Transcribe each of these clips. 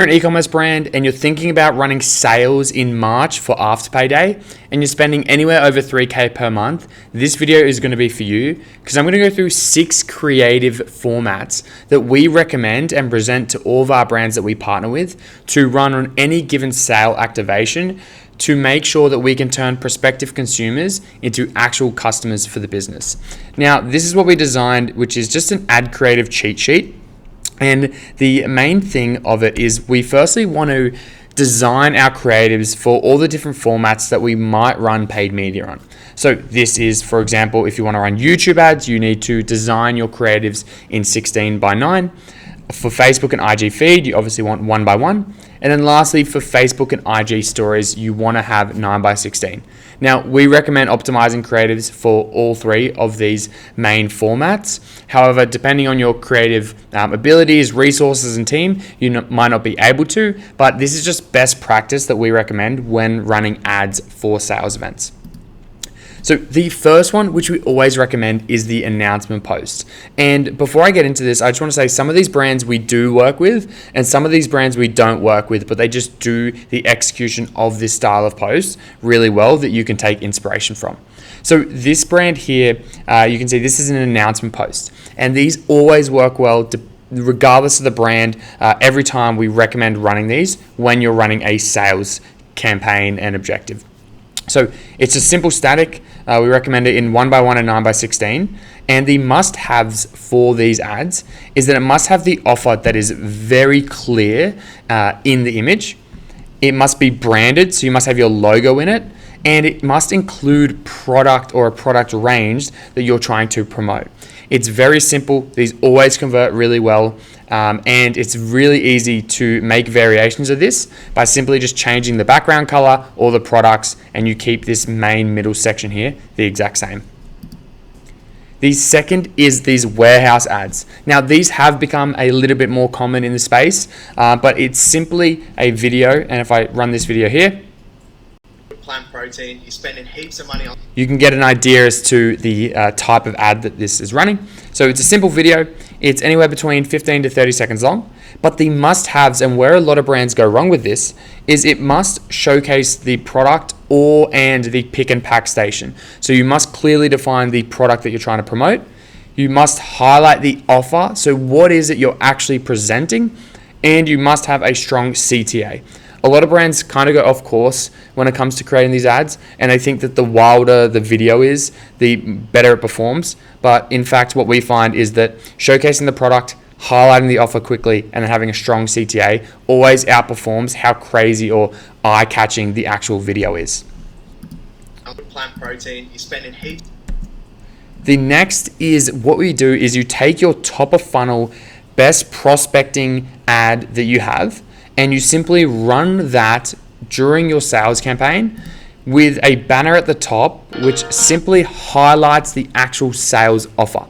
You're an e-commerce brand and you're thinking about running sales in March for AfterPay Day and you're spending anywhere over 3K per month, this video is going to be for you because I'm going to go through 6 creative formats that we recommend and present to all of our brands that we partner with to run on any given sale activation to make sure that we can turn prospective consumers into actual customers for the business. Now, this is what we designed, which is just an ad creative cheat sheet. And the main thing of it is we firstly want to design our creatives for all the different formats that we might run paid media on. So this is, for example, if you want to run YouTube ads, you need to design your creatives in 16:9. For Facebook and IG feed, you obviously want 1:1. And then lastly, for Facebook and IG stories, you want to have 9:16. Now, we recommend optimizing creatives for all 3 of these main formats. However, depending on your creative abilities, resources, and team, you might not be able to, but this is just best practice that we recommend when running ads for sales events. So the first one, which we always recommend, is the announcement post. And before I get into this, I just want to say some of these brands we do work with and some of these brands we don't work with, but they just do the execution of this style of post really well that you can take inspiration from. So this brand here, you can see this is an announcement post. And these always work well regardless of the brand. Every time we recommend running these when you're running a sales campaign and objective. So it's a simple static. We recommend it in 1:1 and 9:16. And the must-haves for these ads is that it must have the offer that is very clear in the image. It must be branded, so you must have your logo in it. And it must include product or a product range that you're trying to promote. It's very simple. These always convert really well. And it's really easy to make variations of this by simply just changing the background color or the products, and you keep this main middle section here the exact same. The second is these warehouse ads. Now, these have become a little bit more common in the space, but it's simply a video. And if I run this video here, plant protein, you're spending heaps of money on. You can get an idea as to the type of ad that this is running. So it's a simple video. It's anywhere between 15 to 30 seconds long. But the must-haves, and where a lot of brands go wrong with this, is it must showcase the product and the pick and pack station. So you must clearly define the product that you're trying to promote. You must highlight the offer. So what is it you're actually presenting? And you must have a strong CTA. A lot of brands kind of go off course when it comes to creating these ads, and they think that the wilder the video is, the better it performs. But in fact, what we find is that showcasing the product, highlighting the offer quickly, and then having a strong CTA always outperforms how crazy or eye-catching the actual video is. Plant protein, you're spending heaps. The next is what we do is you take your top of funnel best prospecting ad that you have, and you simply run that during your sales campaign with a banner at the top, which simply highlights the actual sales offer.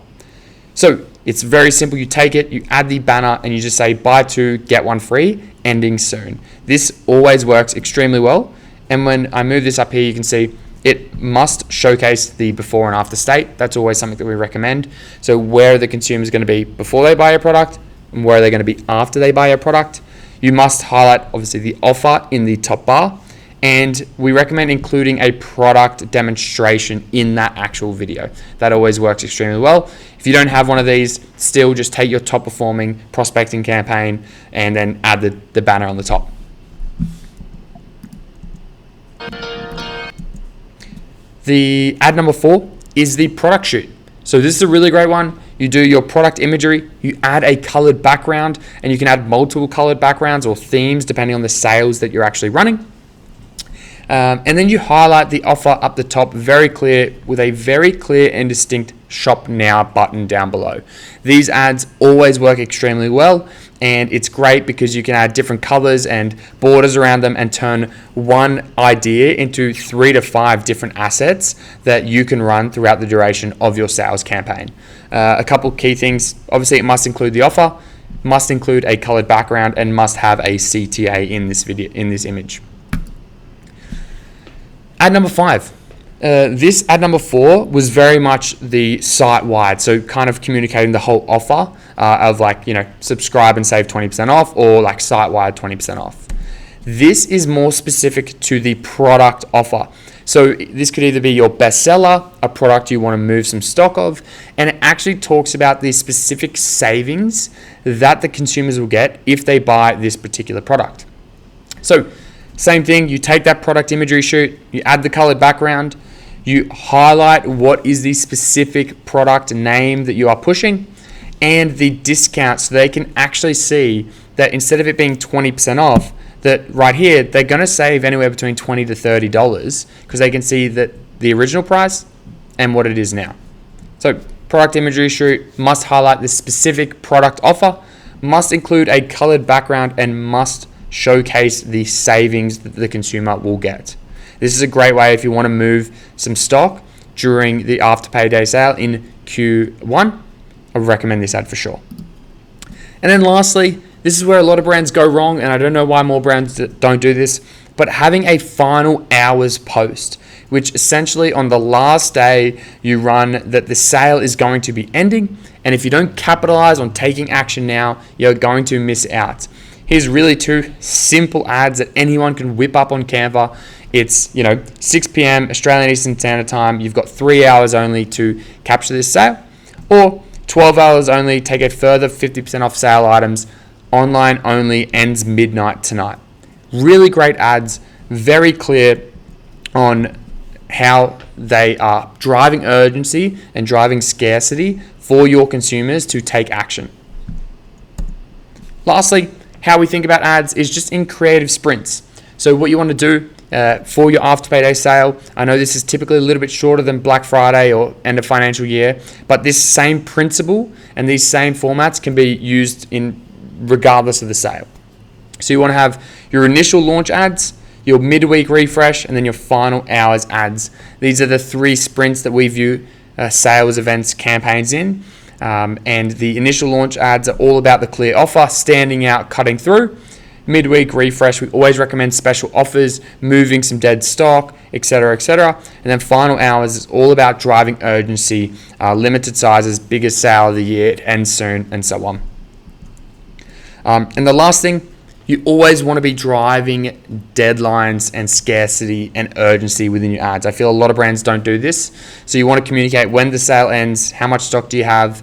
So it's very simple. You take it, you add the banner, and you just say buy 2, get 1 free, ending soon. This always works extremely well. And when I move this up here, you can see it must showcase the before and after state. That's always something that we recommend. So where are the consumers going to be before they buy a product, and where are they going to be after they buy a product? You must highlight, obviously, the offer in the top bar, and we recommend including a product demonstration in that actual video. That always works extremely well. If you don't have one of these, still just take your top performing prospecting campaign and then add the banner on the top. The ad number 4 is the product shoot. So this is a really great one. You do your product imagery, you add a colored background, and you can add multiple colored backgrounds or themes depending on the sales that you're actually running. And then you highlight the offer up the top, very clear, with a very clear and distinct shop now button down below. These ads always work extremely well, and it's great because you can add different colors and borders around them and turn one idea into 3 to 5 different assets that you can run throughout the duration of your sales campaign. A couple key things: obviously it must include the offer, must include a colored background, and must have a CTA in this video, in this image. Ad number 5. This ad number 4 was very much the site-wide, so kind of communicating the whole offer of like, subscribe and save 20% off, or like site-wide 20% off. This is more specific to the product offer. So this could either be your bestseller, a product you want to move some stock of, and it actually talks about the specific savings that the consumers will get if they buy this particular product. So same thing, you take that product imagery shoot, you add the colored background, you highlight what is the specific product name that you are pushing and the discount, so they can actually see that instead of it being 20% off, that right here, they're going to save anywhere between $20 to $30 because they can see that the original price and what it is now. So product imagery shoot must highlight the specific product offer, must include a colored background, and must showcase the savings that the consumer will get. This is a great way if you want to move some stock during the AfterPay Day sale in Q1. I would recommend this ad for sure. And then lastly, this is where a lot of brands go wrong, and I don't know why more brands don't do this, but having a final hours post, which essentially on the last day you run that the sale is going to be ending, and if you don't capitalize on taking action now, you're going to miss out. Here's really 2 simple ads that anyone can whip up on Canva. It's 6 p.m. Australian Eastern Standard Time. You've got 3 hours only to capture this sale, or 12 hours only, take a further 50% off sale items. Online only, ends midnight tonight. Really great ads, very clear on how they are driving urgency and driving scarcity for your consumers to take action. Lastly, how we think about ads is just in creative sprints. So what you want to do for your AfterPay Day sale, I know this is typically a little bit shorter than Black Friday or end of financial year, but this same principle and these same formats can be used in regardless of the sale. So you want to have your initial launch ads, your midweek refresh, and then your final hours ads. These are the 3 sprints that we view sales events campaigns in. And the initial launch ads are all about the clear offer, standing out, cutting through. Midweek refresh, we always recommend special offers, moving some dead stock, etc., etc. And then final hours is all about driving urgency, limited sizes, biggest sale of the year, it ends soon, and so on. And the last thing, you always want to be driving deadlines and scarcity and urgency within your ads. I feel a lot of brands don't do this. So you want to communicate when the sale ends, how much stock do you have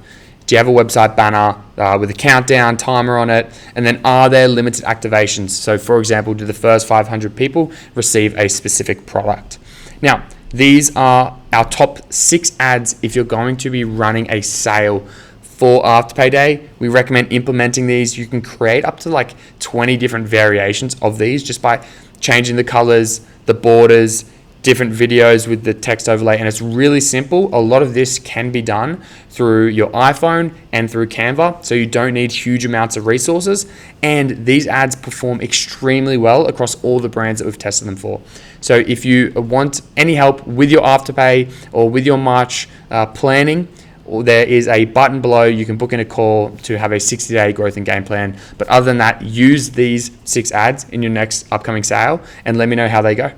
a website banner with a countdown timer on it, and then are there limited activations? So for example, do the first 500 people receive a specific product? Now, these are our top 6 ads if you're going to be running a sale for AfterPay Day. We recommend implementing these. You can create up to like 20 different variations of these just by changing the colors, the borders, different videos with the text overlay, and it's really simple. A lot of this can be done through your iPhone and through Canva, so you don't need huge amounts of resources, and these ads perform extremely well across all the brands that we've tested them for. So if you want any help with your Afterpay or with your March planning, there is a button below. You can book in a call to have a 60-day growth and game plan. But other than that, use these 6 ads in your next upcoming sale and let me know how they go.